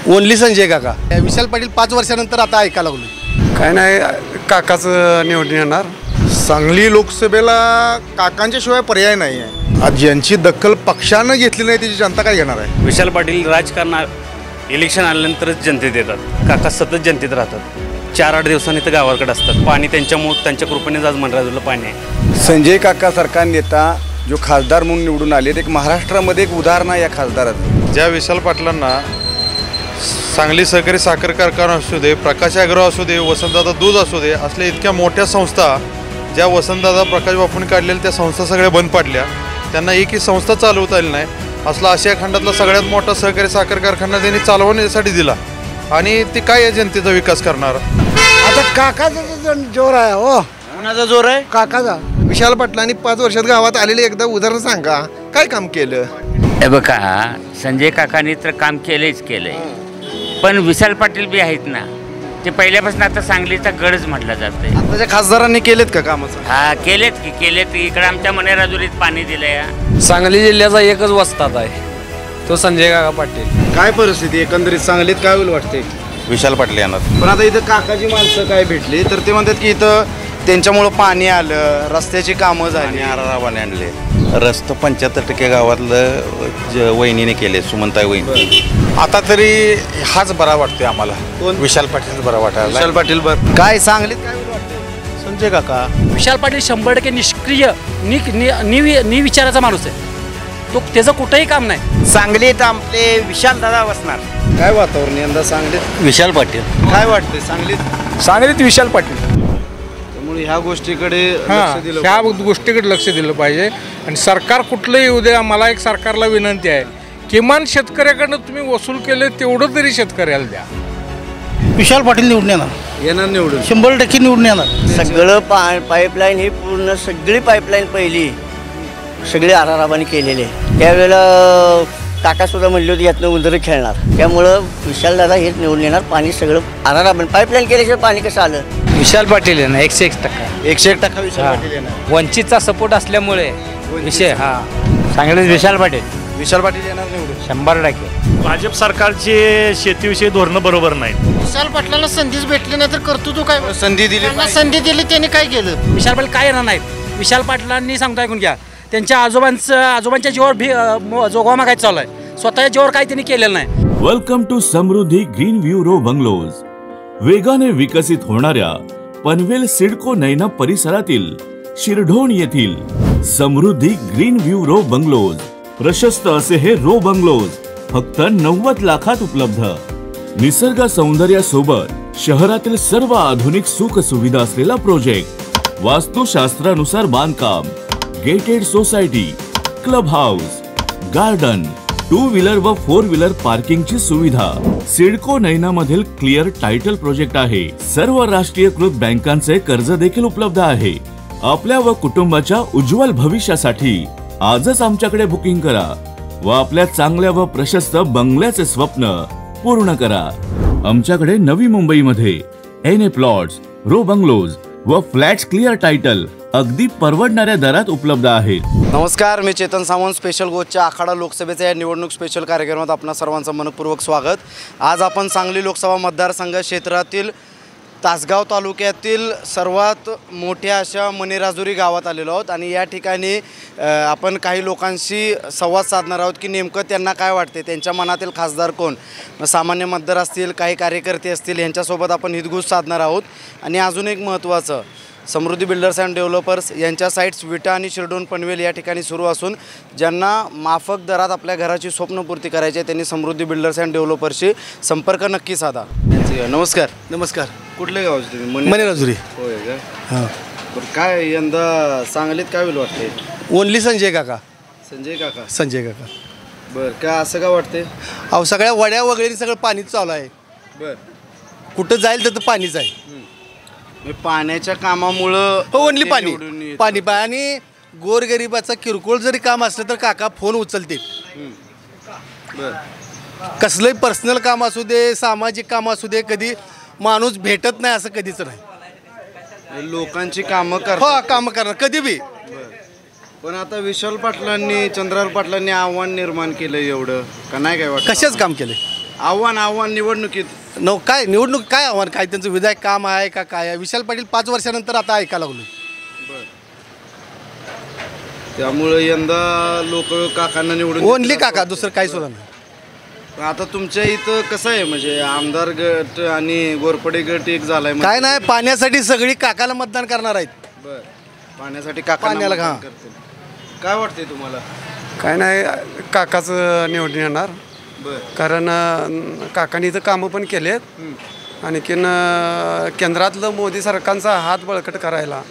Only Sanjay काका. विशाल पाटील 5 वर्षानंतर आता ऐकायला लागलो. काय नाही, काकाचं निवडून येणार. सांगली लोकसभेला काकांच्या शिवाय पर्याय नाही आहे. आज ज्यांची दखल पक्षानं घेतली नाही त्याची जनता काय घेणार आहे? विशाल पाटील राजकारणात इलेक्शन आल्यानंतरच जनतेत येतात. काका सतत जनतेत राहतात. 4-8 दिवसांनी तर गावाकडे असतात. पाणी त्यांच्या कृपेने आज मनराजूला पाणी आहे. संजय काकासारखा नेता जो खासदार म्हणून निवडून आले, एक महाराष्ट्रामध्ये एक उदाहरण आहे या खासदाराचं. ज्या विशाल पाटलांना सांगली सहकारी साखर कारखाना असू दे, प्रकाश ॲग्रो असू दे, वसंतदादा दूध असू दे, असल्या इतक्या मोठ्या संस्था ज्या वसंतदादा प्रकाश बापूंनी काढलेल्या त्या संस्था सगळ्या बंद पडल्या. त्यांना एकही संस्था चालवता आली नाही. असला आशिया खंडातला सगळ्यात मोठा सहकारी साखर कारखाना त्यांनी चालवण्यासाठी दिला आणि ते काय या जनतेचा विकास करणार? आता काकाचा जोर आहे. हो, कोणाचा जोर आहे? काकाचा. विशाल पाटलांनी 5 वर्षात गावात आलेले एकदा उदाहरण सांगा, काय काम केलं? हे बघा, संजय काकांनी तर काम केलेच केलंय, पण विशाल पाटील बी आहेत ना, ते पहिल्यापासून आता सांगलीचा गडच म्हटलं जातंय. आताच्या खासदारांनी केलेत का कामाचं? हा, केलेत. इकडे आमच्या मनेराजुरीत पाणी दिलंय. सांगली जिल्ह्याचा एकच वस्ताद आहे, तो संजय काका पाटील. काय परिस्थिती एकंदरीत सांगलीत काय होईल वाटते? विशाल पाटील येणार. पण आता इथं काकाची माणसं काय भेटली तर ते म्हणतात की इथं त्यांच्यामुळं पाणी आलं, रस्त्याची कामं झाली. आराराबाने आणले रस्ते 75% गावातलं वहिनीने केले, सुमनताई वहिनी. आता तरी हाच बरा वाटतोय आम्हाला. विशाल पाटील बरा वाटायला. विशाल पाटील बरं काय सांगलीत काय होईल वाटते? संजय काका. विशाल पाटील 100% निष्क्रिय विचाराचा माणूस आहे. तो त्याचं कुठंही काम नाही. सांगलीत आपले विशाल दादा बसणार. काय वातावरण यंदा सांगलीत? विशाल पाटील. काय वाटते सांगलीत विशाल पाटील. त्यामुळे ह्या गोष्टीकडे लक्ष दिलं, ह्या गोष्टीकडे लक्ष दिलं पाहिजे. आणि सरकार कुठलंही येऊ दे, मला एक सरकारला विनंती आहे, किमान शेतकऱ्याकडनं तुम्ही वसूल केले तेवढं तरी शेतकऱ्याला द्या. विशाल पाटील निवडून येणार निवडून 100% निवडून येणार. सगळं पाईपलाईन ही पूर्ण सगळी पाईपलाईन पहिली सगळे आराराबाने केलेले. त्यावेळेला काकासुद्धा म्हणले होते यातनं उंदरं खेळणार. त्यामुळं विशालदादा हेच निवडून येणार. पाणी सगळं आराराबाने पाईपलाईन केल्याशिवाय पाणी कसं आलं? विशाल पाटील आहे ना, 101%. 101% विशाल पाटील येणार. वंचितचा सपोर्ट असल्यामुळे विषय सांगलीत विशाल पाटील. विशाल पाटील येणार निवडून 100%. भाजप सरकारचे शेतीविषयी धोरणं बरोबर नाहीत. विशाल पाटलांना संधीच भेटली नाही तर कर्तृत्व काय? संधी दिली, संधी दिली, त्यांनी काय केलं? विशाल पाटील काय येणार नाहीत. विशाल पाटलांनी सांगतो, ऐकून घ्या, त्यांच्या आजोबांच्या जीवावर जोगवा मागायचं चालू आहे. स्वतःच्या जीवावर काही त्यांनी केलेलं नाही. Welcome to Samruddhi green view row bungalows. वेगाने विकसित होणाऱ्या पनवेल सिडको नैना परिसरातील शिरढोण येथील Samruddhi green view row bungalows. प्रशस्त असे हे रो बंगलोज फक्त 90 लाखात उपलब्ध. निसर्ग सौंदर्यासोबत शहरातील सर्व आधुनिक सुख सुविधा असलेला प्रोजेक्ट. वास्तुशास्त्रानुसार बांधकाम, gated society, club house, garden, 2 wheeler व 4 व्हीलर पार्किंगची सुविधा. सिडको नैना मधील क्लिअर टायटल प्रोजेक्ट आहे. सर्व राष्ट्रीयकृत बँकांचे कर्ज देखील उपलब्ध आहे. आपल्या व कुटुंबाच्या उज्ज्वल भविष्यासाठी आजच आमच्याकडे बुकिंग करा व आपल्या चांगल्या व प्रशस्त बंगल्याचे स्वप्न पूर्ण करा. आमच्याकडे नवी मुंबईमध्ये NA प्लॉट्स, रो बंगलोज व फ्लॅट्स क्लिअर टायटल अगदी परवडणाऱ्या दरात उपलब्ध आहेत. नमस्कार, मी चेतन सावंत. स्पेशल गोष्टच्या आखाडा लोकसभेच्या या निवडणूक स्पेशल कार्यक्रमात आपणा सर्वांचं मनपूर्वक स्वागत. आज आपण सांगली लोकसभा मतदारसंघ क्षेत्रातील तासगाव तालुक्यातील सर्वात मोठ्या अशा मनेराजुरी गावात आलेलो आहोत आणि या ठिकाणी आपण काही लोकांशी संवाद साधणार आहोत की नेमकं त्यांना काय वाटते, त्यांच्या मनातील खासदार कोण. सामान्य मतदार असतील, काही कार्यकर्ते असतील, यांच्यासोबत आपण हितगुज साधणार आहोत. आणि अजून एक महत्त्वाचं, समृद्धी बिल्डर्स अँड डेव्हलपर्स यांच्या साईट्स विटा आणि शिरढोण पनवेल या ठिकाणी सुरू असून ज्यांना माफक दरात आपल्या घराची स्वप्नपूर्ती करायची आहे त्यांनी समृद्धी बिल्डर्स अँड डेव्हलपर्सशी संपर्क नक्की साधा. नमस्कार. नमस्कार. कुठले गाव तुम्ही? मनेराजुरी. होय का? हां. बरं, काय यंदा सांगलीत काय होईल वाटते? ओनली संजय काका. संजय काका. संजय काका. बरं, काय असं का वाटते? अहो, सगळ्या वड्या वगैरे सगळं पाणीच चालू आहे. बरं, कुठं जाईल तर पाणीच आहे. पाण्याच्या कामामुळं ओनली पाणी आणि गोरगरिबाचा किरकोळ जरी काम असलं तर काका फोन उचलते. कसलंही पर्सनल काम असू दे, सामाजिक काम असू दे, कधी माणूस भेटत नाही असं कधीच नाही. लोकांची कामं कामं करणार कधी बी. पण आता विशाल पाटलांनी, चंद्रहार पाटलांनी आव्हान निर्माण केलं एवढं का नाही? काय वाटतं? कशाच काम केलं? आव्हान निवडणुकीत काय निवडणूक काय आव्हान काय त्यांचं विधायक काम आहे का काय आहे? विशाल पाटील 5 वर्षानंतर आता ऐकायला लागलो. त्यामुळे यंदा लोक काकांना निवडून ओनली काका, दुसरं काही सुद्धा नाही. आता तुमच्या इथं कसं आहे म्हणजे आमदार गट आणि गोरपडे गट एक झालाय काय नाही, पाण्यासाठी सगळी काकाला मतदान करणार आहेत. बरं, पाण्यासाठी काका पाण्याला घा. काय वाटतंय तुम्हाला? काय नाही, काकाचं निवडून येणार. कारण काकांनी इथं कामं पण केलेत आणखीन केंद्रातलं मोदी सरकारचा हात बळकट करायला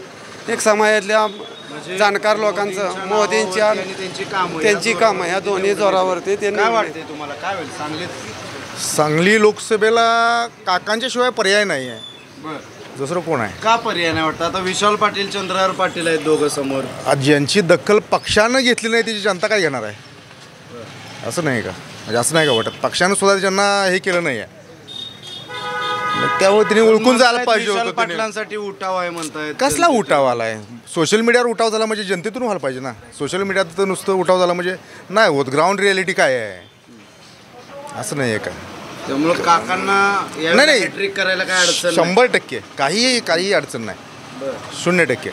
एक समाजातल्या जाणकार लोकांचं मोदींच्या त्यांची कामं ह्या दोन्ही जोरावरती ते काय वाटते तुम्हाला? काय होईल सांगलीत? सांगली लोकसभेला काकांच्या शिवाय पर्याय नाही आहे. दुसरं कोण आहे? का पर्याय नाही वाटतं? आता विशाल पाटील चंद्रहार पाटील आहेत दोघं समोर. ज्यांची दखल पक्षानं घेतली नाही त्याची जनता काय घेणार आहे? असं नाही का? म्हणजे असं नाही का वाटत? पक्षानं सुद्धा ज्यांना हे केलं नाही आहे त्यामुळे त्यांनी ओळखून जायला पाहिजे होतं. पाटलांसाठी उठाव आहे म्हणतायत. कसला उठाव आलाय? सोशल मीडियावर उठाव झाला म्हणजे जनतेतून व्हायला पाहिजे ना. सोशल मीडियात तर नुसतं उठाव झाला म्हणजे नाही होत. ग्राउंड रियालिटी काय आहे असं नाही आहे का? त्यामुळे काकांना नाही ट्रिक करायला काय अडचण? 100% काही अडचण नाही. 0%.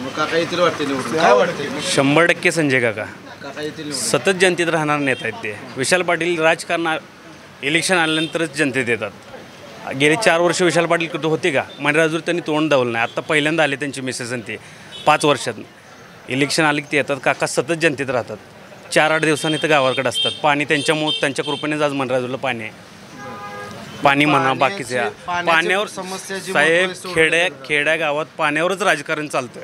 मग काका येतील वाटते निवडून? काय वाटते? 100% संजय काका काका येतील. सतत जनतेत राहणार नेता आहेत ते. विशाल पाटील राजकारण इलेक्शन आल्यानंतरच जनतेत येतात. गेले 4 वर्ष विशाल पाटील कुठं होते का? मणिराजूर त्यांनी तोंड दावलं नाही. आत्ता पहिल्यांदा आले त्यांची मिसेस आणि ते 5 वर्षात इलेक्शन आले की ते येतात. काका सतत जनतेत राहतात. 4-8 दिवसांनी तर गावाकडे असतात. पाणी त्यांच्यामुळे त्यांच्या कृपेनेच आज मणिराजूरला पाणी आहे. पाणी म्हणा बाकीच्या पाण्यावर साहेब खेड्या गावात पाण्यावरच राजकारण चालतं.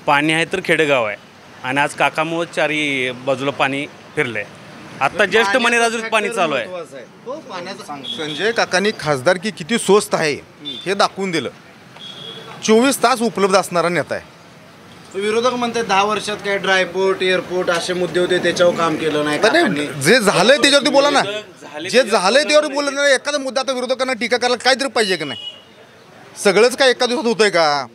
पाणी आहे तर खेडेगाव आहे आणि आज काकामुळे 4ही बाजूला पाणी फिरलंय. आता जस्ट मणिराजूर पाणी चालू आहे. संजय काकांनी खासदारकी किती स्वस्त आहे हे दाखवून दिलं. 24 तास उपलब्ध असणारा नेता आहे. विरोधक म्हणतात 10 वर्षात काय ड्रायपोर्ट एअरपोर्ट असे मुद्दे होते त्याच्यावर काम केलं नाही. जे झालंय त्याच्यावरती बोला ना. जे झालंय त्यावर बोलत नाही. एखादा मुद्दा आता विरोधकांना टीका करायला काहीतरी पाहिजे का नाही? सगळंच काय एका दिवसात होतंय का?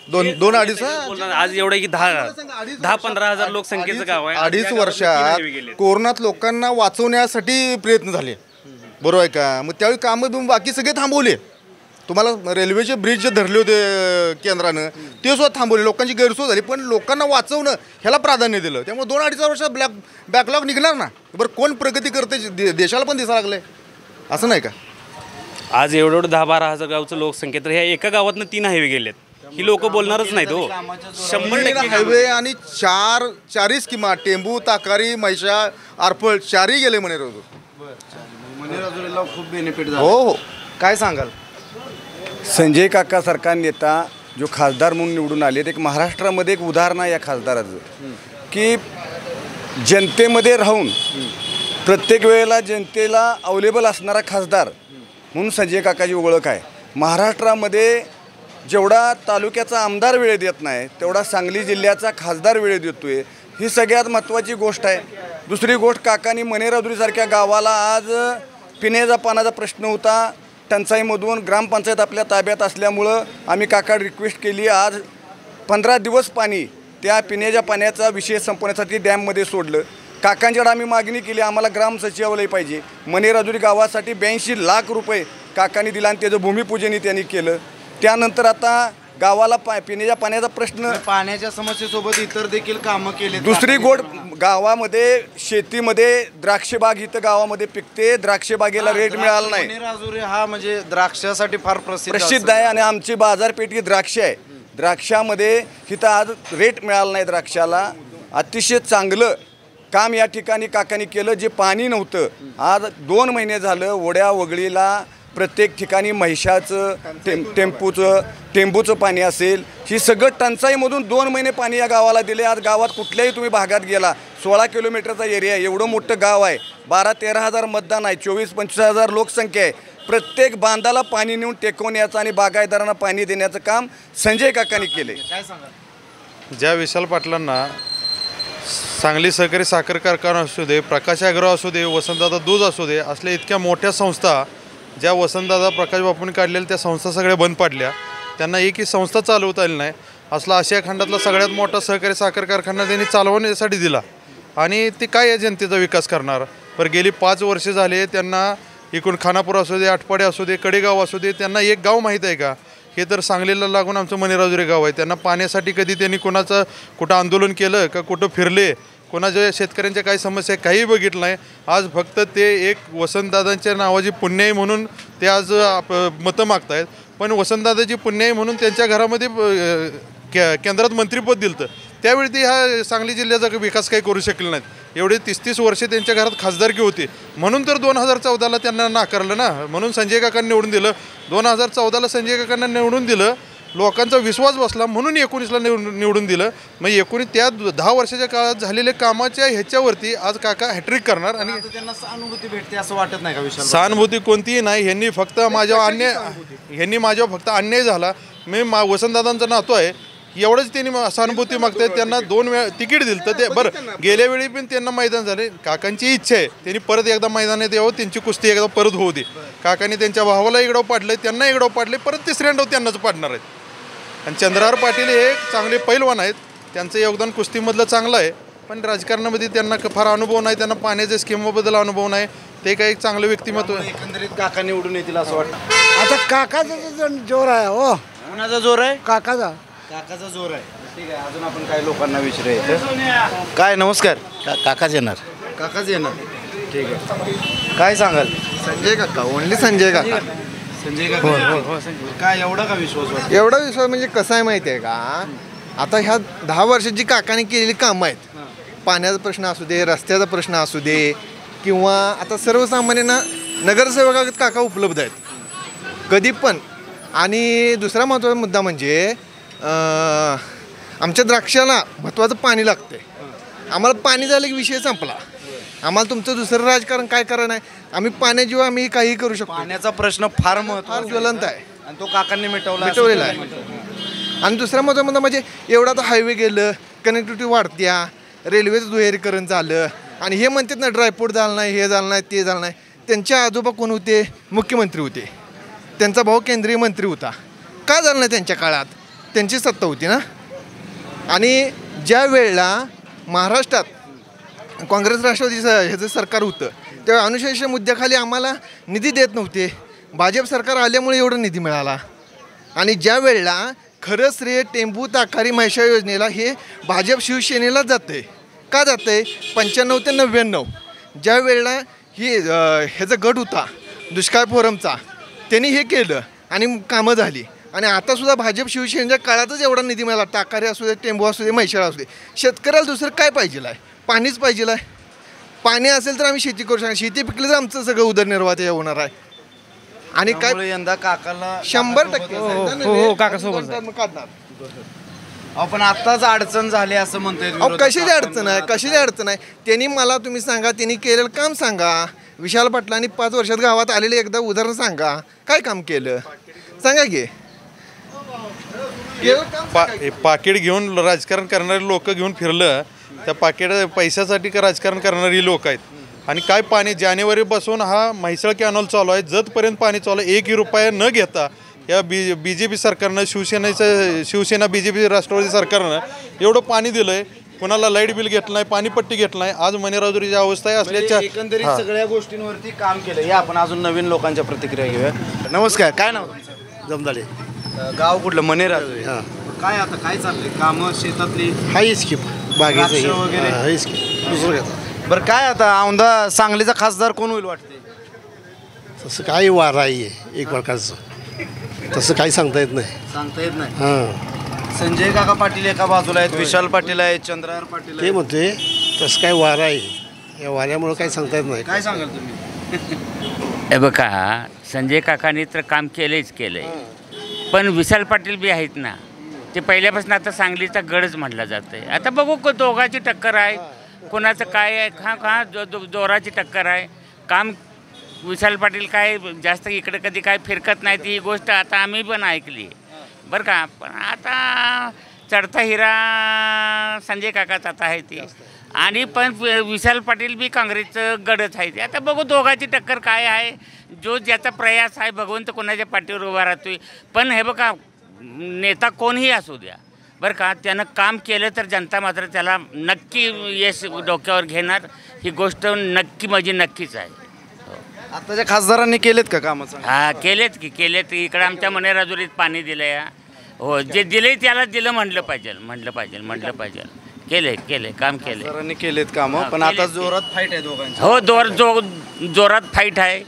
2-2-2.5 आज एवढं की 10-15 हजार लोकसंख्येचं गाव आहे. 2.5 वर्षात कोरोनात लोकांना वाचवण्यासाठी प्रयत्न झाले. बरोबर आहे का? मग त्यावेळी कामं बाकी सगळे थांबवले. तुम्हाला रेल्वेचे ब्रिज जे धरले होते केंद्रानं ते सुद्धा थांबवले. लोकांची गैरसोय झाली पण लोकांना वाचवणं ह्याला प्राधान्य दिलं. त्यामुळे 2-2.5 वर्षात बॅकलॉग निघणार ना. बरं कोण प्रगती करते देशाला पण दिसायला लागलंय असं नाही का? आज एवढं 10-12 हजार गावचं लोकसंख्या तर ह्या एका गावातनं 3 हायवे गेलेत. ही लोक बोलणारच नाहीत हो. 100% हायवे आणि 4 स्कीमा टेंबू ताकारी म्हैशा आरफळ 4ही गेले मणिराजूरला खूप बेनिफिट झाला. हो. काय सांगाल? संजय काकासारखा नेता जो खासदार म्हणून निवडून आले एक महाराष्ट्रामध्ये एक उदाहरण आहे या खासदाराचं की जनतेमध्ये राहून प्रत्येक वेळेला जनतेला अवेलेबल असणारा खासदार म्हणून संजय काकाची ओळख आहे. महाराष्ट्रामध्ये जेवढा तालुक्याचा आमदार वेळ देत नाही तेवढा सांगली जिल्ह्याचा खासदार वेळ देतोय. ही सगळ्यात महत्त्वाची गोष्ट आहे. दुसरी गोष्ट काकांनी मणिराजुरीसारख्या गावाला आज पिण्याचा पाण्याचा प्रश्न होता. टंचाईमधून ग्रामपंचायत आपल्या ताब्यात असल्यामुळं आम्ही काका रिक्वेस्ट केली. आज 15 दिवस पाणी त्या पिण्याच्या पाण्याचा विषय संपवण्यासाठी डॅममध्ये सोडलं. काकांच्याकडे आम्ही मागणी केली आम्हाला ग्राम सचिवालय पाहिजे. मणिराजुरी गावासाठी 82 लाख रुपये काकांनी दिला आणि त्याचं भूमिपूजनही त्यांनी केलं. त्यानंतर आता गावाला पिण्याच्या पाण्याचा प्रश्न पाण्याच्या समस्येसोबत इतर देखील कामं केली. दुसरी गोड गावामध्ये शेतीमध्ये द्राक्षबाग इथं गावामध्ये पिकते. द्राक्षबागेला रेट मिळाला नाही. मणिराजुरी हा म्हणजे द्राक्षासाठी फार प्रसिद्ध आहे आणि आमची बाजारपेठ द्राक्ष आहे. द्राक्षामध्ये इथं आज रेट मिळाला नाही. द्राक्षाला अतिशय चांगलं काम या ठिकाणी काकांनी केलं. जे पाणी नव्हतं आज 2 महिने झालं ओढ्या वगळीला प्रत्येक ठिकाणी म्हैशाचं टेंबूचं पाणी असेल ही सगळं टंचाईमधून 2 महिने पाणी या गावाला दिले. आज गावात कुठल्याही तुम्ही भागात गेला 16 किलोमीटरचा एरिया आहे. एवढं मोठं गाव आहे. 12-13 हजार मतदान आहे. 24-25 हजार लोकसंख्या आहे. प्रत्येक बांधाला पाणी नेऊन टेकवण्याचं आणि बागायतदारांना पाणी देण्याचं काम संजय काकांनी केले. काय सांगा? ज्या विशाल पाटलांना सांगली सहकारी साखर कारखाना असू दे, प्रकाश ॲग्रो असू दे, वसंतदादा दूध असू दे, असल्या इतक्या मोठ्या संस्था ज्या वसंतदादा प्रकाश बापूंनी काढलेल्या त्या संस्था सगळ्या बंद पाडल्या. त्यांना एकही संस्था चालवता आली नाही. असला आशिया खंडातला सगळ्यात मोठा सहकारी साखर कारखाना त्यांनी चालवण्यासाठी दिला आणि ते काय या जनतेचा विकास करणार? पण गेली 5 वर्ष झाले त्यांना इकडून खानापूर असू दे, आटपाडी असू दे, कडेगाव असू दे, त्यांना एक गाव माहीत आहे का? हे तर सांगलीला लागून आमचं मणेराजुरी गाव आहे. त्यांना पाण्यासाठी कधी त्यांनी कोणाचं कुठं आंदोलन केलं का, कुठं फिरले, कोणाच्या शेतकऱ्यांच्या काही समस्या काही बघितलं नाही. आज फक्त ते एक वसंतदादांच्या नावाची पुण्याई म्हणून ते आज मतं मागतायत. पण वसंतदादाची पुण्याई म्हणून त्यांच्या घरामध्ये केंद्रात मंत्रिपद दिलं, त्यावेळी ते ह्या सांगली जिल्ह्याचा विकास काही करू शकले नाहीत. एवढे 30-30 वर्षे त्यांच्या घरात खासदारकी होती, म्हणून तर 2014ला त्यांना नाकारलं ना, म्हणून संजय काकांनी निवडून दिलं. 2014ला संजय काकांना निवडून दिलं, लोकांचा विश्वास बसला म्हणून 19ला निवडून दिलं. मग त्या 10 वर्षाच्या काळात झालेल्या कामाच्या ह्याच्यावरती आज काका हॅट्रिक करणार. आणि त्यांना सहानुभूती भेटते असं वाटत नाही का विशाल? सहानुभूती कोणतीही नाही. ह्यांनी फक्त माझ्यावर फक्त अन्याय झाला. मी वसंतदादांचा नातो आहे एवढंच त्यांनी सहानुभूती मागतायत. त्यांना 2 वेळा तिकीट दिलं तर ते बरं, गेल्या वेळी पण त्यांना मैदान झाले. काकांची इच्छा आहे त्यांनी परत एकदा मैदानात यावं, त्यांची कुस्ती एकदा परत होऊ दे. काकांनी त्यांच्या भावाला इकडं पाडलं, त्यांना इकडं पाडले, परत तिसऱ्यांदा त्यांनाच पाडणार आहेत. आणि चंद्रहार पाटील हे चांगले पैलवान आहेत, त्यांचं योगदान कुस्तीमधलं चांगलं आहे, पण राजकारणामध्ये त्यांना फार अनुभव नाही. त्यांना पाण्याच्या स्कीमबद्दल अनुभव नाही. ते काही चांगलं व्यक्तिमत्व आहे. एकंदरीत काका निवडून येतील असं वाटतं. आता काकाचा जोर आहे हो. कोणाचा जोर आहे? काकाचा जोर आहे. ठीक आहे, अजून आपण काही लोकांना विचारूया. काय नमस्कार. काकाच येणार. काकाच येणार. ठीक आहे, काय सांगाल? संजय काका, ओनली संजय काका. संजय काका काय एवढा का विश्वास वाटतो? एवढा विश्वास म्हणजे कसा आहे माहिती आहे का? आता ह्या 10 वर्षात जी काकाने केलेली कामं आहेत, पाण्याचा प्रश्न असू दे, रस्त्याचा प्रश्न असू दे, किंवा आता सर्वसामान्यांना नगरसेवकात काका उपलब्ध आहेत कधी पण. आणि दुसरा महत्त्वाचा मुद्दा म्हणजे आमच्या द्राक्षाला महत्त्वाचं पाणी लागतं आहे. आम्हाला पाणी झालं की विषय संपला. आम्हाला तुमचं दुसरं राजकारण काय करा नाही, आम्ही पाण्याशिवाय आम्ही काही करू शकतो. पाण्याचा प्रश्न फार ज्वलंत आहे आणि तो काकांनी मिटवलेला आहे. आणि दुसरा महत्त्वाचा म्हणजे एवढा तर हायवे गेलं, कनेक्टिव्हिटी वाढत्या, रेल्वेचं दुहेरीकरण झालं, आणि हे म्हणतात ना ड्रायपोर्ट झालं नाही, हे झालं नाही, ते झालं नाही. त्यांच्या आजोबा कोण होते? मुख्यमंत्री होते. त्यांचा भाऊ केंद्रीय मंत्री होता. का झालं नाही? त्यांच्या काळात त्यांची सत्ता होती ना. आणि ज्या वेळेला महाराष्ट्रात काँग्रेस राष्ट्रवादीचं ह्याचं सरकार होतं, तेव्हा अनुशेष मुद्द्याखाली आम्हाला निधी देत नव्हते. भाजप सरकार आल्यामुळे एवढा निधी मिळाला. आणि ज्या वेळेला खरं श्रेय टेंबू ताकारी म्हैशा योजनेला हे भाजप शिवसेनेला जातं आहे. का जातं आहे? 95 ते 99 ज्या वेळेला ही ह्याचा गट होता दुष्काळ फोरमचा, त्यांनी हे केलं आणि कामं झाली. आणि आतासुद्धा भाजप शिवसेनेच्या काळातच एवढा निधी मिळाला. टाकारी असू दे, टेंबू असू दे, म्हैशाळा असू दे. शेतकऱ्याला दुसरं काय पाहिजे आहे? पाणीच पाहिजे आहे. पाणी असेल तर आम्ही शेती करू शकतो. शेती पिकली तर आमचं सगळं उदरनिर्वाह ते होणार आहे. आणि काय यंदा काकाला 100% काकासोबत काढणार. आपण आत्ताच अडचण झाली असं म्हणतोय. कशाची अडचण आहे? कशाची अडचण आहे? त्यांनी मला तुम्ही सांगा, त्यांनी केलेलं काम सांगा. विशाल पाटलांनी 5 वर्षात गावात आलेले एकदा उदाहरण सांगा, काय काम केलं सांगा की. पाकिट घेऊन राजकारण करणारे लोक घेऊन फिरलं, त्या पाकिट पैशासाठी का राजकारण करणारी लोक आहेत. आणि काय पाणी जानेवारी पासून हा म्हैसाळ कॅनॉल चालू आहे, जतपर्यंत पाणी चालू आहे. 1 रुपया न घेता या BJP सरकारनं, शिवसेना BJP राष्ट्रवादी सरकारनं एवढं पाणी दिलं आहे. कोणाला लाईट बिल घेतलं नाही, पाणीपट्टी घेतलं नाही. आज मणेराजुरीची अवस्था आहे असल्याच्या एकंदरीत सगळ्या गोष्टींवरती काम केलं. या आपण अजून नवीन लोकांच्या प्रतिक्रिया घेऊया. नमस्कार, काय नाव? जमदाडे. गाव कुठलं? मणेराजुरी. काय आता काय चाललंय कामं शेतातली? हाय स्किप बागेचं वगैरे. हाय स्किप. बरं, काय आता औंधा सांगलीचा खासदार कोण होईल वाटते? तसं काही वारा आहे एक प्रकारचं, तसं काही सांगता येत नाही. सांगता येत नाही. संजय काका पाटील एका बाजूला आहेत, विशाल पाटील आहेत, चंद्रहार पाटील ते म्हणते तसं काय वारा आहे. या वाऱ्यामुळं काही सांगता येत नाही. काय सांगाल तुम्ही? हे बघा, संजय काकांनी तर काम केलंच केलंय, पण विशाल पाटील बी आहेत ना, ते पहिल्यापासून आता सांगलीचा गडच म्हटला जात आहे. आता बघू दोघांची टक्कर आहे, कोणाचं काय आहे. जोराची टक्कर आहे. काम विशाल पाटील काय जास्त इकडे कधी काय फिरकत नाहीत, ही गोष्ट आता आम्ही पण ऐकली बरं का. पण आता चढता हिरा संजय काकाच आता आहे ती, आणि पण विशाल पाटील बी काँग्रेसचं गडच आहे ते. आता बघू दोघांची टक्कर काय आहे. जो ज्याचा प्रयास आहे, भगवंत कोणाच्या पाठीवर उभा राहतोय. पण हे बघा, नेता कोणीही असू द्या, बरं का. त्यानं काम केलं तर जनता मात्र त्याला नक्की यश डोक्यावर घेणार, ही गोष्ट नक्की म्हणजे नक्कीच आहे. आताच्या खासदारांनी केलेत का कामं? हा केलेत केलेत. इकडं आमच्या मनेराजुरीत पाणी दिलं या. हो, जे दिलंय त्याला दिलं म्हणलं पाहिजे. केले काम केले. खासदारांनी केलेत कामं, पण आता जोरात फाईट आहे दोघांची. हो, जोरात फाईट आहे.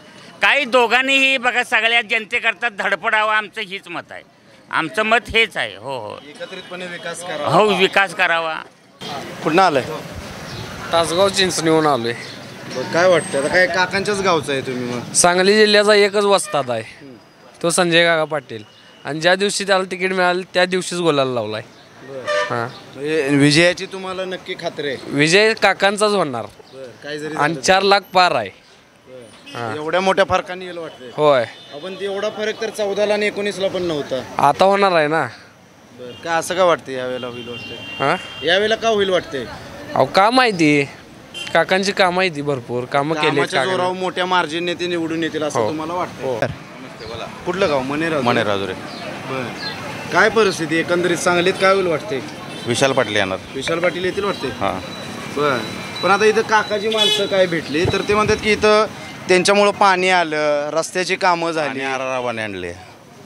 काही दोघांनीही बघा सगळ्या जनतेकरता धडपडावं, आमचं हीच मत आहे. आमचं मत हेच आहे. हो, एकत्रितपणे विकास करावा. हो, विकास करावा. कुठं आलंय? तासगाव चिंचणीहून आलोय. काय वाटतं आता? काय काकांच्याच गावचं आहे तुम्ही? मग सांगली जिल्ह्याचा एकच वस्ताद आहे, तो संजय काका पाटील. आणि ज्या दिवशी त्याला तिकीट मिळालं त्या दिवशीच गोलाला लावलाय. हां, विजयाची तुम्हाला नक्की खात्री आहे? विजय काकांचाच होणार. काय जरी आणि 4 लाख पार आहे. एवढ्या मोठ्या फरकाने येईल वाटतंय. होय, आपण ते एवढा फरक तर 14ला आणि 19ला पण नव्हता. आता होणार आहे ना. काय असं का वाटतं यावेळेला होईल वाटतंय? हां, यावेळेला का होईल वाटतंय? अहो का माहिती, काकांची कामं माहिती, भरपूर कामं केली. जोरावर मोठ्या मार्जिनने ते निवडून येतील असं तुम्हाला वाटतं? कुठलं गाव? मनेराजुरी. काय परिस्थिती एकंदरीत सांगलीत काय होईल वाटते? विशाल पाटील येणार. विशाल पाटील येतील वाटते. हां, बर. पण आता इथं काकाची माणसं काय भेटली तर ते म्हणतात की इथं त्यांच्यामुळं पाणी आलं, रस्त्याची कामं झाली. आराराबाने आणले.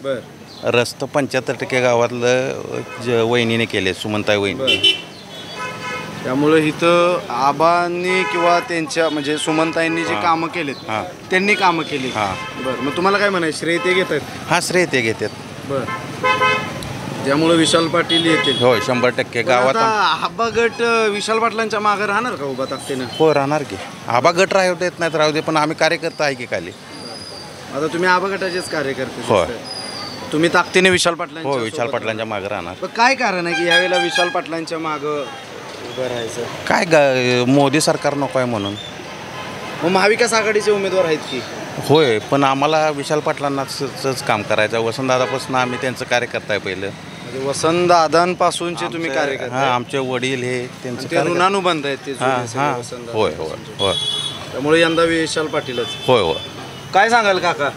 बर. रस्तं 75% गावातलं वहिनीने केले, सुमनताई वहिनी. त्यामुळं इथं आबांनी किंवा त्यांच्या म्हणजे सुमनताईंनी जे कामं केलेत त्यांनी कामं केली. बरं, मग तुम्हाला काय म्हणायचं, श्रेय ते घेतात? हा, श्रेय ते घेतात. बरं, त्यामुळे विशाल पाटील येतील. होय, 100% गावात. आबा गट विशाल पाटलांच्या मागे राहणार का उभा ताकदीनं? हो, राहणार की. आबा गट राहू देत नाहीत, राहू दे, पण आम्ही कार्यकर्ता आहे की खाली. आता तुम्ही आबा गटाचेच कार्यकर्ते? होय. तुम्ही ताकदीने विशाल पाटलांच्या? हो, विशाल पाटलांच्या मागे राहणार. पण काय कारण आहे की यावेळेला विशाल पाटलांच्या मागं उभं राहायचं? काय मोदी सरकार नको आहे म्हणून. मग महाविकास आघाडीचे उमेदवार आहेत की? होय, पण आम्हाला विशाल पाटलांनाच काम करायचं. वसंतदादापासून आम्ही त्यांचं कार्यकर्ता आहे पहिलं. म्हणजे वसंतदादांपासूनचे तुम्ही कार्यकर्ता? हां, आमचे वडील हे त्यांचं ऋणानुबंध आहेत ते. होय होय होय. त्यामुळे यंदा विशाल पाटीलच. होय होय. काय सांगाल काका?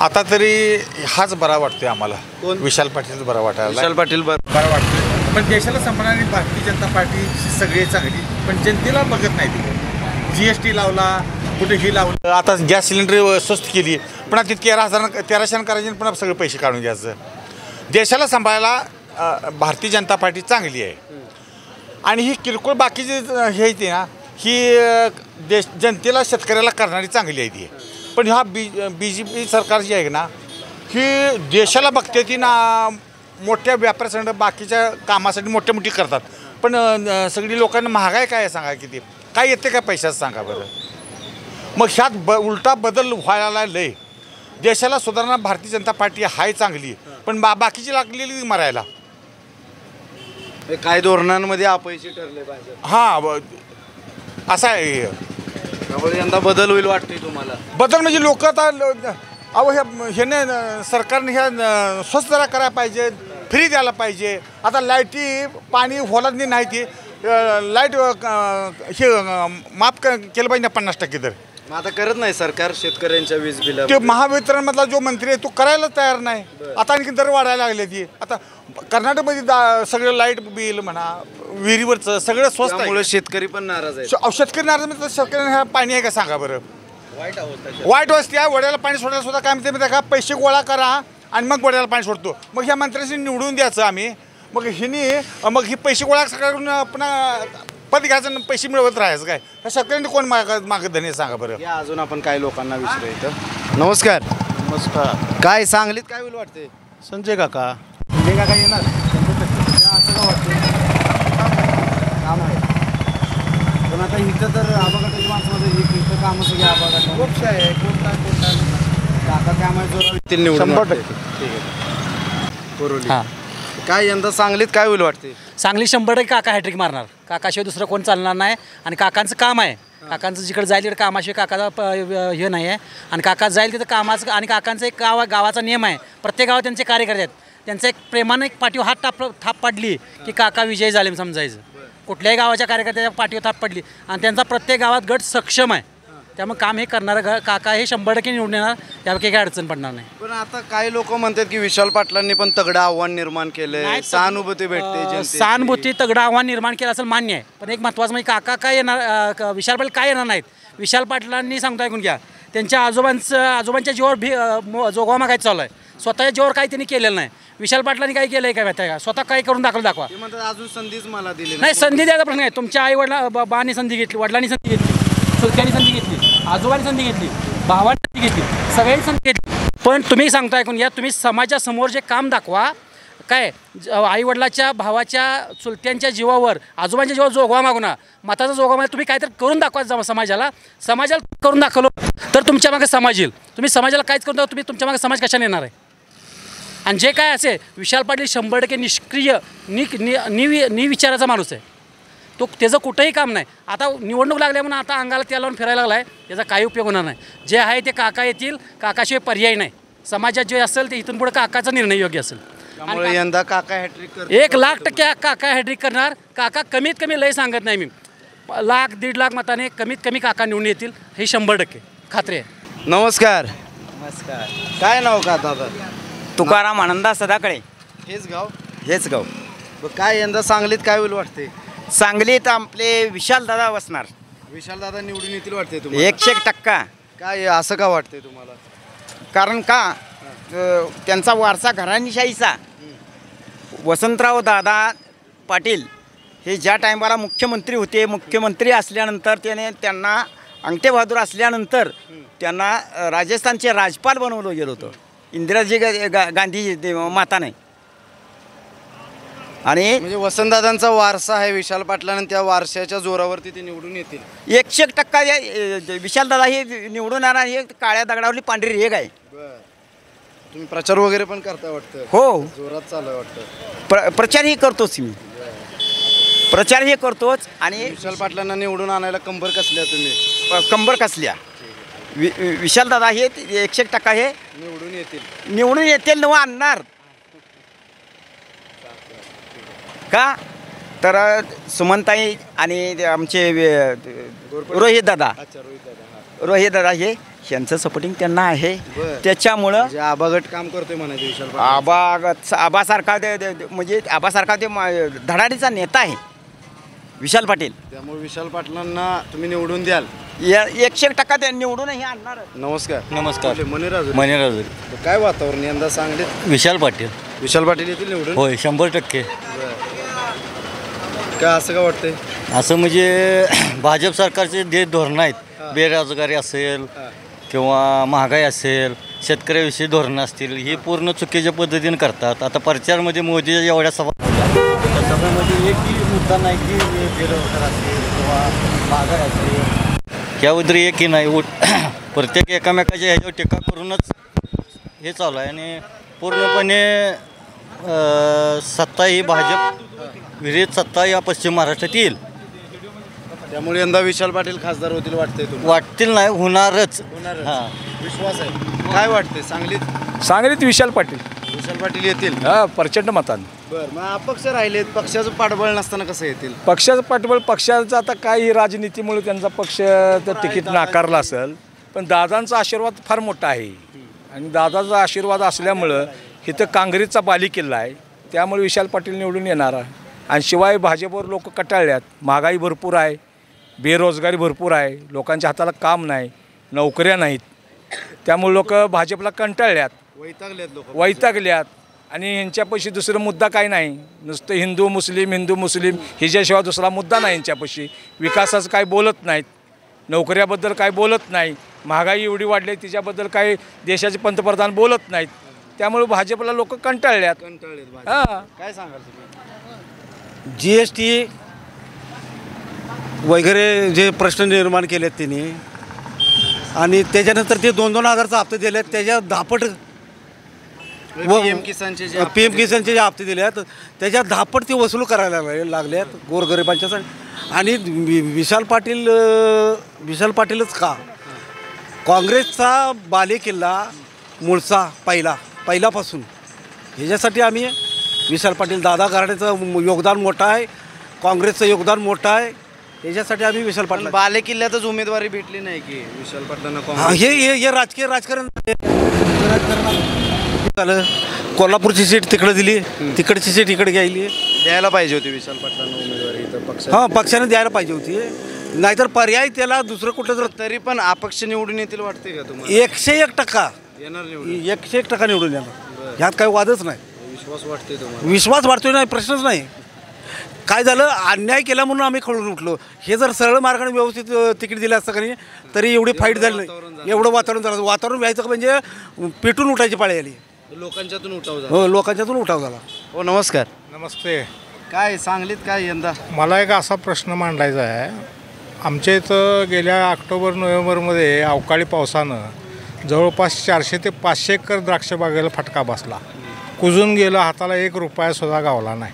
आता तरी हाच बरा वाटतोय आम्हाला. विशाल पाटील बरा वाटायला. विशाल पाटील बरा वाटतोय. पण देशाला सांभाळणारी भारतीय जनता पार्टी सगळी चांगली, पण जनतेला बघत नाही. GST लावला, कुठेही लावलं. आता गॅस सिलेंडर स्वस्त केली, पण तितके 1300 करायचे, पण सगळे पैसे काढून घ्यायचं. देशाला सांभाळायला भारतीय जनता पार्टी चांगली आहे. आणि ही किरकोळ बाकीची हे येते ना, ही जनतेला शेतकऱ्याला करणारी चांगली आहे ती. पण ह्या BJP सरकार जी आहे ना, ही देशाला बघते ती ना, मोठ्या व्यापाऱ्यासाठी बाकीच्या कामासाठी मोठी करतात. पण सगळी लोकांना महागाई काय सांगा, किती काय येते का पैशाचं सांगा बरं. मग ह्यात उलटा बदल व्हायला लय. देशाला सुधारणा भारतीय जनता पार्टी हाय चांगली, पण बाकीची लागलेली मरायला. काय धोरणांमध्ये अपयशी ठरले पाहिजे. हां, असं आहे. त्यामुळे यंदा बदल होईल वाटते तुम्हाला? बदल म्हणजे लोक आता अहो ह्याने सरकारने ह्या स्वस्त जरा करायला पाहिजे, फ्री द्यायला पाहिजे. आता लाईटी पाणी होलाच नाही ती लाईट हे माफ केलं पाहिजे 50% तर. आता करत नाही सरकार शेतकऱ्यांच्या वीज बिल. ते महावितरणमधला जो मंत्री आहे तो करायला तयार नाही. आता आणखी दर वाढायला लागले ती. आता कर्नाटकमध्ये सगळं लाईट बिल म्हणा, विहिरीवरचं सगळं स्वस्त आहे. त्यामुळे शेतकरी पण नाराज आहे. शेतकरी नाराज म्हणजे शेतकऱ्यांना पाणी आहे का सांगा बरं. वाईट वस्ती आहे. वड्याला पाणी सोडायला सुद्धा काय म्हणते का, पैसे गोळा करा आणि मग वड्याला पाणी सोडतो. मग ह्या मंत्र्यांनी निवडून द्यायचं आम्ही. मग मग ही पैसे गोळा करून पुन्हा पद घ्यायचं, पैसे मिळवत राहायचं. काय ह्या शेतकऱ्यांनी कोण मागं धनी सांगा बरं. या अजून आपण काही लोकांना विचारू इथं. नमस्कार. नमस्कार. काय सांगलीत काय होईल वाटते? संजय काका. संजय काका येणार असं का वाटतं? काम आहे. पण आता इथं तर आबागटाची माणसं इथं कामं सगळी आबागट खूप आहे. काका कामाचं निवडून 100%. ठीक आहे. कोरोली. काय यंदा सांगलीत काय होईल वाटते? सांगली 100% काका हॅट्रिक मारणार. काकाशिवाय दुसरं कोण चालणार नाही. आणि काकांचं काम आहे. काकांचं जिकडे जाईल तिकडे कामाशिवाय काकाचा हे नाही आहे. आणि काका जाईल तिथं कामाचं. आणि काकांचं एक गावाचा नियम आहे, प्रत्येक गावात त्यांचे कार्यकर्ते आहेत. त्यांचं एक प्रेमानं एक पाठीवर हात थाप पाडली की काका विजय झाले समजायचं. कुठल्याही गावाच्या कार्यकर्त्याच्या पाठीवर थाप पडली. आणि त्यांचा प्रत्येक गावात गट सक्षम आहे. त्यामुळे काम हे करणारं काका हे 100% निवडून येणार, त्यापैकी काही अडचण पडणार नाही. पण आता काही लोक म्हणतात की विशाल पाटलांनी पण तगडं आव्हान निर्माण केलंय, नाही, सहानुभूती भेटते जनतेची. सहानुभूती तगडं आव्हान निर्माण केलं असेल मान्य आहे, पण एक महत्त्वाचं म्हणजे काका काय येणार, विशाल पाटील काय येणार नाहीत. विशाल पाटलांनी सांगतो ऐकून घ्या, त्यांच्या आजोबांच्या जीवावर जोगवा मागायचं चालू आहे. स्वतःच्या जीवावर काही त्यांनी केलेलं नाही. विशाल पाटलांनी काय केलं आहे काय माहिती आहे का, स्वतः काय करून दाखवा. ते म्हणतात अजून संधीच मला दिली नाही, संधी द्यायचा प्रश्न आहे. तुमच्या आई बाने संधी घेतली, वडिलांनी संधी घेतली, चुलत्यांनी संधी घेतली, आजोबांनी संधी घेतली, भावांनी संधी घेतली, सगळ्यांनी संधी घेतली. पण तुम्ही सांगता ऐकून घ्या, तुम्ही समाजासमोर जे काम दाखवा, काय आईवडिलाच्या भावाच्या चुलत्यांच्या जीवावर आजोबांच्या जीवावर जोगवा मागून मताचा जोगवा मागे तुम्ही काहीतरी करून दाखवा समाजाला करून दाखवलं तर तुमच्या मागे समाज येईल. तुम्ही समाजाला काहीच करून दाखवा, तुम्ही तुमच्या मागे समाज कशाने येणार आहे. आणि जे काय असे विशाल पाटील 100% निष्क्रिय निविचाराचा माणूस आहे. तो त्याचं कुठंही काम नाही. आता निवडणूक लागल्या म्हणून आता अंगाला तेल लावून फिरायला लागला आहे, त्याचा काही उपयोग होणार नाही. जे आहे ते काका येतील, काकाशिवाय पर्याय नाही. समाजात जे असेल ते इथून पुढे काकाचा निर्णय योग्य असेल. त्यामुळे यंदा काका हॅट्रिक करतात. 1,00,000% काका हॅट्रिक करणार. काका कमीत कमी लय सांगत नाही मी, 1,00,000-1.5 लाख मताने कमीत कमी काका निवडून येतील, हे 100% खात्री आहे. नमस्कार. नमस्कार. काय नाव का दादा? तुकाराम आनंदा सदाकडे. हेच गाव? हेच गाव. काय यंदा सांगलीत काय होईल वाटते? सांगलीत आपले विशाल दादा बसणार. विशाल दादा निवडून येतील वाटते तुम्हाला? 100%. काय असं का वाटते तुम्हाला? कारण का त्यांचा वारसा घराणीशाहीचा. वसंतराव दादा पाटील हे ज्या टायमाला मुख्यमंत्री होते, मुख्यमंत्री असल्यानंतर त्यांना अंगठेबहादूर असल्यानंतर त्यांना राजस्थानचे राज्यपाल बनवलं गेलं होतं इंदिराजी गांधी माताने. आणि म्हणजे वसंतदादांचा वारसा आहे विशाल पाटलांना, त्या वारशाच्या जोरावरती ते निवडून येतील. 100% विशालदादा हे निवडून येणार. हे काळ्या दगडावरली पांढरी रेग आहे. तुम्ही प्रचार वगैरे पण करता वाटतं? हो, जोरात चालू आहे वाटतं. प्रचारही करतोच मी, प्रचारही करतोच. आणि विशाल पाटलांना निवडून आणायला कंबर कसल्या तुम्ही? कंबर कसल्या. विशालदादा हे 100% हे निवडून येतील न आणणार. का तर सुमनताई आणि आमचे रोहित दादा हे यांचं सपोर्टिंग त्यांना आहे. त्याच्यामुळं आबागट काम करतोय म्हणायचं विशाल पाटील. आबासारखा म्हणजे आबासारखा ते धडाडीचा नेता आहे विशाल पाटील. त्यामुळे विशाल पाटलांना तुम्ही निवडून द्याल? 100% ते निवडूनही आणणार. नमस्कार. नमस्कार. मनेराजू. काय वातावरण यंदा सांगलीत? विशाल पाटील. विशाल पाटील येतील निवडून? होय, 100%. काय असं का वाटतंय? असं म्हणजे भाजप सरकारचे जे धोरणं आहेत, बेरोजगारी असेल किंवा महागाई असेल, शेतकऱ्याविषयी धोरणं असतील, ही पूर्ण चुकीच्या पद्धतीने करतात. आता प्रचारमध्ये मोदी एवढ्या सभामध्ये एकही मुद्दा नाही की बेरोजगार असेल किंवा महागाई असेल, याबद्दल एकही नाही. प्रत्येक एकामेकाच्या ह्याच्यावर टीका करूनच हे चालू आहे. आणि पूर्णपणे सत्ता ही भाजप विरहित सत्ता या पश्चिम महाराष्ट्रात येईल. त्यामुळे यंदा विशाल पाटील खासदार होतील वाटते? वाटतील नाही, होणारच. हां, विश्वास आहे. काय वाटते सांगलीत विशाल पाटील येतील? हां, प्रचंड मतान. बरं, मग अपक्ष राहिलेत, पक्षाचं पाठबळ नसताना कसं येतील? पक्षाचं पाठबळ पक्षाचं आता काही राजनीतीमुळे त्यांचा पक्ष तर तिकीट नाकारला असेल, पण दादांचा आशीर्वाद फार मोठा आहे. आणि दादाचा आशीर्वाद असल्यामुळं इथं काँग्रेसचा बालेकिल्ला आहे. त्यामुळे विशाल पाटील निवडून येणार आहे. आणि शिवाय भाजपवर लोक कटाळल्यात. महागाई भरपूर आहे, बेरोजगारी भरपूर आहे, लोकांच्या हाताला काम नाही, नोकऱ्या नाहीत. त्यामुळे लोक भाजपला कंटाळल्यात, वैतागल्यात. आणि ह्यांच्यापाशी दुसरा मुद्दा काही नाही, नुसतं हिंदू मुस्लिम ह्याच्याशिवाय दुसरा मुद्दा नाही यांच्यापाशी. विकासाचं काय बोलत नाहीत, नोकऱ्याबद्दल काय बोलत नाही, महागाई एवढी वाढली तिच्याबद्दल काही देशाचे पंतप्रधान बोलत नाहीत. त्यामुळे भाजपला लोक कंटाळल्यात. हां, काय सांगाल तुम्ही? GST वगैरे जे प्रश्न निर्माण केलेत त्यांनी, आणि त्याच्यानंतर ते 2-2 हजारचा हप्ते दिलेत, त्याच्या 10पट PM किसानचे जे हप्ते दिले आहेत त्याच्या 10पट ते वसूल करायला लागल्यात गोरगरिबांच्यासाठी. आणि विशाल पाटीलच का, काँग्रेसचा बालेकिल्ला मूळचा पहिल्यापासून, ह्याच्यासाठी आम्ही विशाल पाटील दादा घराण्याचं योगदान मोठं आहे, काँग्रेसचं योगदान मोठं आहे. त्याच्यासाठी आम्ही विशाल पाटील बाले किल्ल्यातच उमेदवारी भेटली नाही की विशाल पाटलांना हे राजकीय राजकारण झालं. कोल्हापूरची सीट तिकडे दिली, तिकडची सीट इकडे घ्यायली. द्यायला पाहिजे होती विशाल पाटलांना उमेदवारी इथं पक्ष. हां, पक्षाने द्यायला पाहिजे होती, नाहीतर पर्याय त्याला दुसरं कुठलं जर. तरी पण अपक्ष निवडून येतील वाटते का तुम्हाला? 101% येणार निवडून. 101% निवडून येणार, ह्यात काही वादच नाही. विश्वास वाटते तुम्हाला? विश्वास वाढतोय नाही, प्रश्नच नाही. काय झालं, अन्याय केला म्हणून आम्ही खळून उठलो. हे जर सरळ मार्गाने व्यवस्थित तिकीट दिलं असतं का नाही तरी एवढी फाईट झाली नाही. एवढं वातावरण झालं. वातावरण व्हायचं म्हणजे पेटून उठायची पाळी आली. लोकांच्यातून उठाव झाला. हो, लोकांच्यातून उठाव झाला. हो, नमस्कार. नमस्ते. काय सांगलीत काय यंदा? मला एक असा प्रश्न मांडायचा आहे. आमच्या इथं गेल्या ऑक्टोबर नोव्हेंबरमध्ये अवकाळी पावसानं जवळपास 400 ते 500 एकर द्राक्ष बागेला फटका बसला. कुजून गेलं, हाताला 1 रुपयासुद्धा गावला नाही.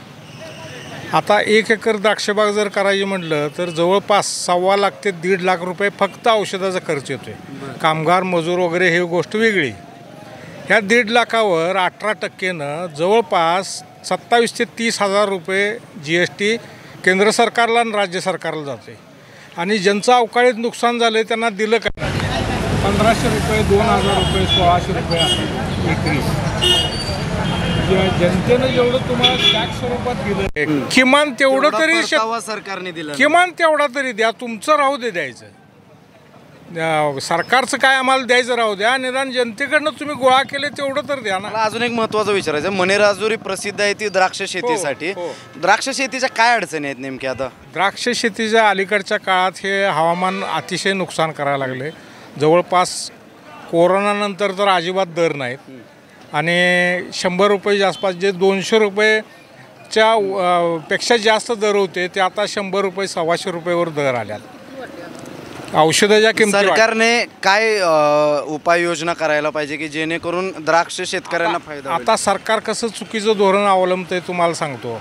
आता 1 एकर द्राक्षबाग जर करायची म्हटलं तर जवळपास 1.25 लाख ते 1.5 लाख रुपये फक्त औषधाचा खर्च येतो आहे. कामगार मजूर वगैरे ही गोष्ट वेगळी. ह्या 1.5 लाखावर 18% जवळपास 27 ते 30 हजार रुपये GST केंद्र सरकारला आणि राज्य सरकारला जाते. आणि ज्यांचं अवकाळीत नुकसान झालं आहे त्यांना दिलं काय? 1500 रुपये, 2000 रुपये, 1600 रुपये असं एकरी. जनतेनं जेवढं तुम्हाला टॅक्स स्वरूपात दिलं किमान तेवढं तरी सरकारने दिलं. किमान तेवढा तरी द्या. तुमचं राहू दे द्यायचं, सरकारचं काय आम्हाला द्यायचं राहू द्या. निदान जनतेकडनं तुम्ही गोळा केले तेवढं तर द्या ना. मला अजून एक महत्त्वाचं विचारायचं, मणेराजुरी प्रसिद्ध आहे ती द्राक्ष शेतीसाठी. द्राक्ष शेतीच्या काय अडचणी आहेत नेमक्या? आता द्राक्ष शेतीच्या अलीकडच्या काळात हे हवामान अतिशय नुकसान करायला लागले. जवळपास कोरोनानंतर तर अजिबात दर नाहीत आणि 100 रुपयाच्या आसपास जे 200 रुपयेच्या पेक्षा जास्त दर होते ते आता 100 रुपये 125 रुपयेवर दर आल्यात. औषधाच्या किंमती सरकारने काय उपाययोजना करायला पाहिजे की जेणेकरून द्राक्ष शेतकऱ्यांना फायदा? आता सरकार कसं चुकीचं धोरण अवलंबतंय तुम्हाला सांगतो.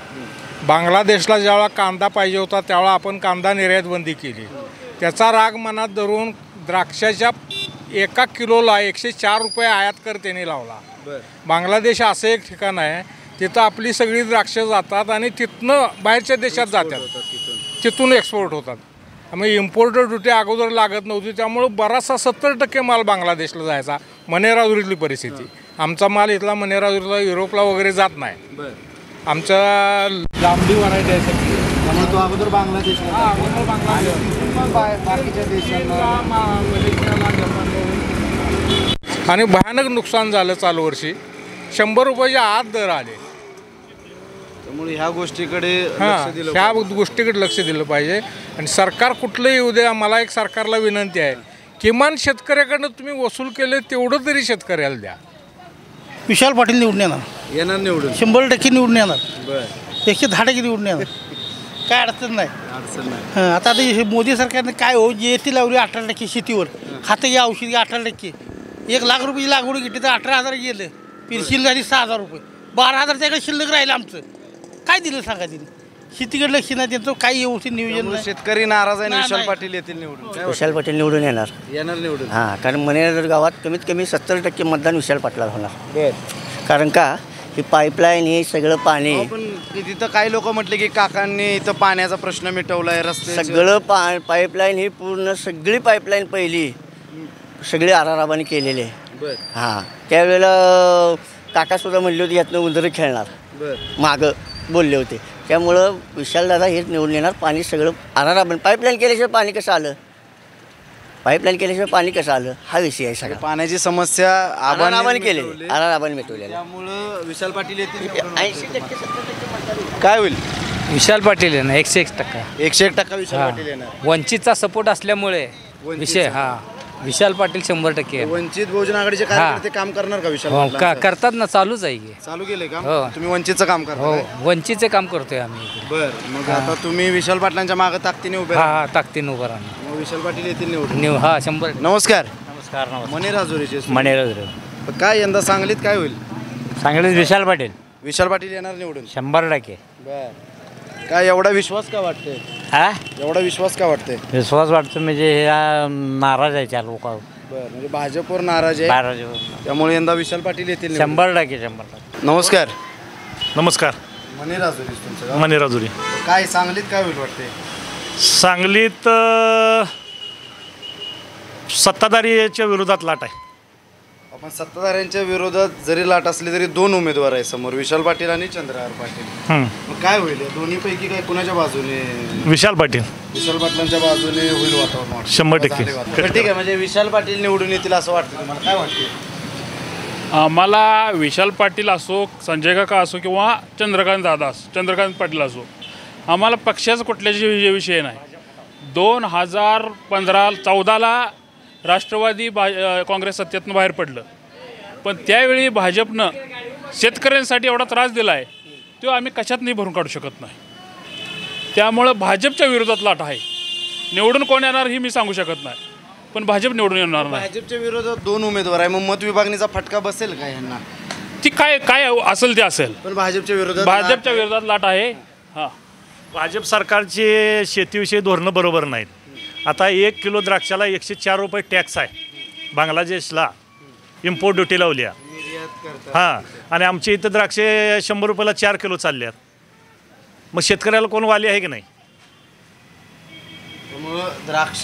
बांगलादेशला ज्यावेळा कांदा पाहिजे होता त्यावेळा आपण कांदा निर्यात बंदी केली. त्याचा राग मनात धरून द्राक्षाच्या 1 किलोला 104 रुपये आयात कर त्यांनी लावला. बांगलादेश असं एक ठिकाण आहे तिथं आपली सगळी द्राक्षं जातात आणि तिथनं बाहेरच्या देशात जातात, तिथून एक्सपोर्ट होतात. मग इम्पोर्टेड ड्युटी अगोदर लागत नव्हती, त्यामुळं बराचसा 70% माल बांगलादेशला जायचा. मणेराजुरीतली परिस्थिती. आमचा माल इथला मणेराजुरीला युरोपला वगैरे जात नाही. आमच्या लांबडी व्हरायटी आहे सगळी. तो अगोदर बांगलादेशला, बाकीच्या देशांना, आणि भयानक नुकसान झालं. चालू वर्षी 100 रुपयाच्या आत दर आले. त्यामुळे ह्या गोष्टीकडे ह्या गोष्टीकडे लक्ष दिलं पाहिजे. आणि सरकार कुठलंही येऊ द्या, मला एक सरकारला विनंती आहे, किमान शेतकऱ्याकडनं तुम्ही वसूल केले तेवढं तरी शेतकऱ्याला द्या. विशाल पाटील निवडून येणार निवडून 100% निवडून येणार. 110% निवडून येणार. काय अडचण नाही. आता मोदी सरकारने काय हो GST लावली 18% शेतीवर. खातं घ्या, औषधी 18%. 1 लाख रुपयाची लागवड घेतली तर 18,000 गेलं. पेन्शन झाली 6,000 रुपये. 12,000 त्याकडे शिल्लक राहिलं. आमचं काय दिलं सांगा तिने? शेतीकडे लक्ष नाही त्यांचं, काही व्यवस्थित नियोजन. शेतकरी नाराज आहे. विशाल पाटील येतील निवडून. विशाल पाटील निवडून येणार निवडून. हां, कारण मणेराजुरी गावात कमीत कमी 70% मतदान विशाल पाटलाला होणार. कारण का ही पाईपलाईन हे सगळं पाणी. पण तिथं काही लोक म्हटले की काकांनी इथं पाण्याचा प्रश्न मिटवलाय. रस्ते सगळं पाईपलाईन ही पूर्ण सगळी पाईपलाईन पहिली सगळी आराराबाने केलेली आहे. हां, त्यावेळेला काकासुद्धा म्हणले होते यातनं उंदरं खेळणार, मागं बोलले होते. त्यामुळं विशालदादा हेच निवडून येणार. पाणी सगळं आराराबाने. पाईपलाईन केल्याशिवाय पाणी कसं आलं? पाईपलाईन केल्याशिवाय पाणी कसं आलं हा विषय आहे सगळा. पाण्याची समस्या आबाने केलेली, आबाने मिटवलेली. त्यामुळं विशाल पाटील येतील. 80% काय होईल? विशाल पाटील येणार 101%. 101% विशाल पाटील येणार. वंचितचा सपोर्ट असल्यामुळे विषय विशाल पाटील 100% वंचित बहुजन आघाडीचे कार्यकर्ते काम करणार का विशाल? करतात ना, चालूच आहे. चालू केले का? हो. तुम्ही वंचितचं काम करता? हो, वंचितचे काम करतोय आम्ही. बर, मग आता तुम्ही विशाल पाटलांच्या मागे ताकदीने उभे? हा, ताकदीने उभं राहणार. मग विशाल पाटील येतील निवडून? 100%. नमस्कार. नमस्कार. मणेराजुरीचे. मणेराजुरी. काय यंदा सांगलीत काय होईल? सांगलीत विशाल पाटील. विशाल पाटील येणार निवडून 100%. बर, काय एवढा विश्वास का वाटतोय? एवढा विश्वास का वाटतोय? विश्वास वाटतो म्हणजे हे नाराज आहे त्या लोकांवर. बरं, म्हणजे भाजपवर नाराज आहे. त्यामुळे यंदा विशाल पाटील येतील 100%. नमस्कार. नमस्कार. मणेराजुरी. मणेराजुरी. काय सांगलीत काय होईल वाटते? सांगलीत सत्ताधारीच्या विरोधात लाट आहे. आपण सत्ताधाऱ्यांच्या विरोधात जरी लाट असली तरी दोन उमेदवार आहे समोर, विशाल पाटील आणि चंद्रहार पाटील. मग काय होईल या दोन्हीपैकी काय कुणाच्या बाजूने? विशाल पाटील. विशाल पाटलांच्या बाजूने होईल वातावरण 100%. ठीक आहे, म्हणजे विशाल पाटील निवडून येतील असं वाटतं तुम्हाला? काय वाटतं? आम्हाला विशाल पाटील असो, संजय काका असो किंवा चंद्रकांत पाटील असो, आम्हाला पक्षाचा कुठल्याही विषय नाही. 2014 राष्ट्रवादी काँग्रेस सत्तेतनं बाहेर पडलं, पण त्यावेळी भाजपनं शेतकऱ्यांसाठी एवढा त्रास दिला आहे तो आम्ही कशातही भरून काढू शकत नाही. त्यामुळं भाजपच्या विरोधात लाट आहे. निवडून कोण येणार ही मी सांगू शकत नाही, पण भाजप निवडून येणार नाही. भाजपच्या विरोधात दोन उमेदवार आहे, मग मत विभागणीचा फटका बसेल का यांना? ती काय असेल ते असेल, पण भाजपच्या विरोधात लाट आहे. हां, भाजप सरकारचे शेतीविषयी धोरणं बरोबर नाहीत. आता 1 किलो द्राक्षाला 104 रुपये टॅक्स आहे. बांगलादेशला इम्पोर्ट ड्युटी लावली आहे. हां, आणि आमच्या इथं द्राक्षे 100 रुपयाला 4 किलो चालले आहेत. मग शेतकऱ्याला कोण वाली आहे की नाही? द्राक्ष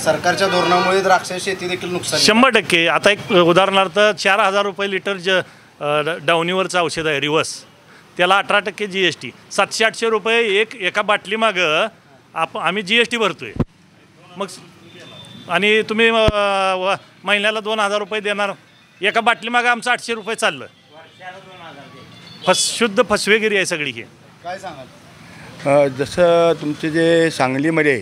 सरकारच्या धोरणामुळे द्राक्ष शेती देखील नुकसान 100%. आता एक उदाहरणार्थ 4000 रुपये लिटर डाऊनीवरचं औषध आहे रिवर्स, त्याला 18% GST. 700-800 रुपये एका बाटली मागं आम्ही GST भरतोय. मग आणि तुम्ही महिन्याला 2000 रुपये देणार, एका बाटली मागं आमचं 800 रुपये चाललं. शुद्ध फसवेगिरी आहे सगळी. ही काय सांगाल? जसं तुमचे जे सांगलीमध्ये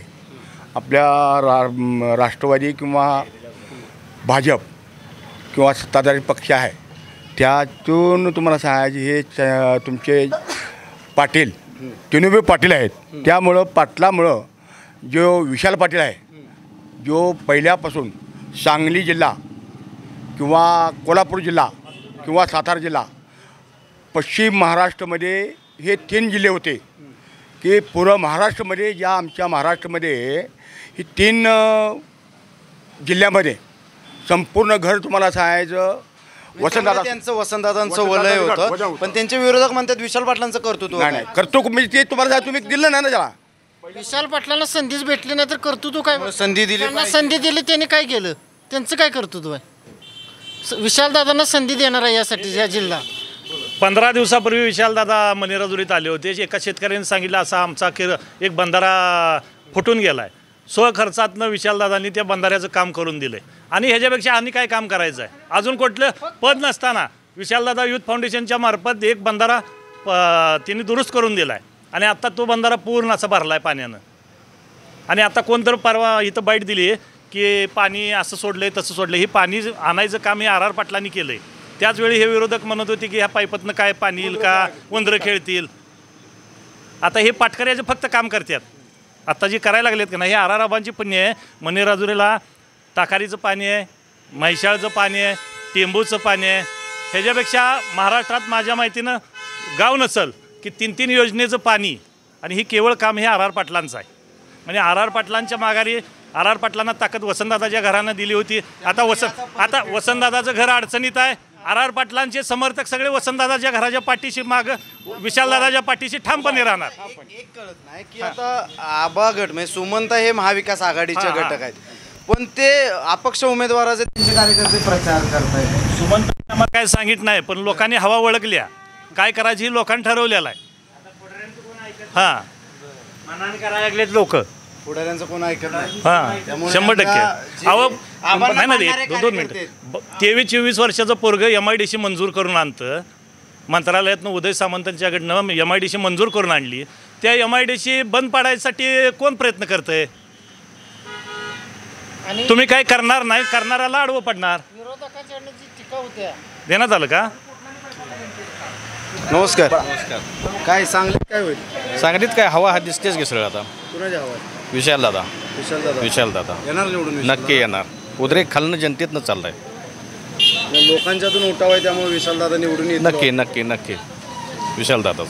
आपल्या राष्ट्रवादी किंवा भाजप किंवा सत्ताधारी पक्ष आहे, त्यातून तुम्हाला सांगायचे हे तुमचे पाटील तिनुबे पाटील आहेत. त्यामुळं पाटलामुळं जो विशाल पाटील आहे, जो पहिल्यापासून सांगली जिल्हा किंवा कोल्हापूर जिल्हा किंवा सातारा जिल्हा, पश्चिम महाराष्ट्रामध्ये हे 3 जिल्हे होते की पूर्ण महाराष्ट्रामध्ये, ज्या आमच्या महाराष्ट्रामध्ये ही 3 जिल्ह्यामध्ये संपूर्ण घर तुम्हाला सांगायचं वसंतदादांचं वलय होतं, पण त्यांच्या विरोधक म्हणतात विशाल पाटलांचं कर्तृत्व नाही कर्तृत्व. म्हणजे ते तुम्हाला तुम्ही दिलं नाही ना त्याला. विशाल पाटलांना संधीच भेटली नाही तर कर्तृत्व काय? संधी दिली, संधी दिली, त्यांनी काय केलं? त्यांचं काय कर्तृत्व आहे? विशालदादांना संधी देणार आहे यासाठी या जिल्हा. 15 दिवसापूर्वी विशालदादा मनेराजुरीत आले होते. एका शेतकऱ्याने सांगितलं असा आमचा एक बंधारा फुटून गेला आहे. स्वखर्चातनं विशालदादांनी त्या बंधाऱ्याचं काम करून दिलं आहे. आणि ह्याच्यापेक्षा आणि काय काम करायचं आहे? अजून कुठलं पद नसताना विशालदादा युथ फाउंडेशनच्या मार्फत एक बंधारा त्यांनी दुरुस्त करून दिला आहे. आणि आत्ता तो बंधारा पूर्ण असा भरला आहे पाण्यानं. आणि आता कोणतरी परवा इथं बाईट दिली की पाणी असं सोडलं आहे तसं सोडलं. हे पाणी आणायचं काम हे RR पाटलांनी केलं आहे. त्याचवेळी हे विरोधक म्हणत होते की ह्या पाईपातनं काय पाणी येईल का, वंदरं खेळतील. आता हे पाटकऱ्याचे फक्त काम करतात. आता जे करायला लागलेत का नाही, हे RR आबांची पुण्य आहे. मनेराजुरीला ताकारीचं पाणी आहे, म्हैसाळचं पाणी आहे, टेंबूचं पाणी आहे. ह्याच्यापेक्षा महाराष्ट्रात माझ्या माहितीनं गाव नसल की 3-3 योजनेचं पाणी, आणि हे केवळ काम हे RR पाटलांचं आहे. म्हणजे RR पाटलांच्या माघारी RR पाटलांना ताकद वसंतदादाच्या घरानं दिली होती. आता वसंतदादाचं घर अडचणीत आहे. RR पाटलांचे समर्थक सगळे वसंतदादाच्या घराच्या पाठीशी माग विशालदादाच्या पाठीशी ठामपणे राहणार. एक कळत नाही की आता आबा गट म्हणजे सुमंत हे महाविकास आघाडीचे घटक आहेत, पण ते अपक्ष उमेदवाराचे त्यांचे कार्यकर्ते प्रचार करतायत. सुमंत आम्हाला काय सांगितलं नाही, पण लोकांनी हवा ओळखल्या. काय करायची ही लोकांनी ठरवलेलं आहे. हां, मनाने करायला लागलेत लोक. पुढाऱ्यांचं कोण ऐकत नाही. हां, 100%. अहो नाही ना, 2 मिनिटं. 23-24 वर्षाचं पोरगं MIDC मंजूर करून आणतं. मंत्रालयातनं उदय सामंतांच्याकडनं MIDC मंजूर करून आणली. त्या MIDC बंद पाडायसाठी कोण प्रयत्न करतंय? तुम्ही काय करणार नाही, करणाऱ्याला आडवं पडणार. देण्यात आलं का? नमस्कार. काय सांगलीत काय होईल? सांगलीत काय हवा हा दिसतेच घसरळ. आता कुणाच्या हवा? विशालदादा. विशालदादा येणार निवडून? नक्की येणार. उद्रेक खालनं जनतेतनं चाललाय. लोकांच्यातून उठाव आहे, त्यामुळे विशालदादा निवडून येतील. नक्की विशालदादा.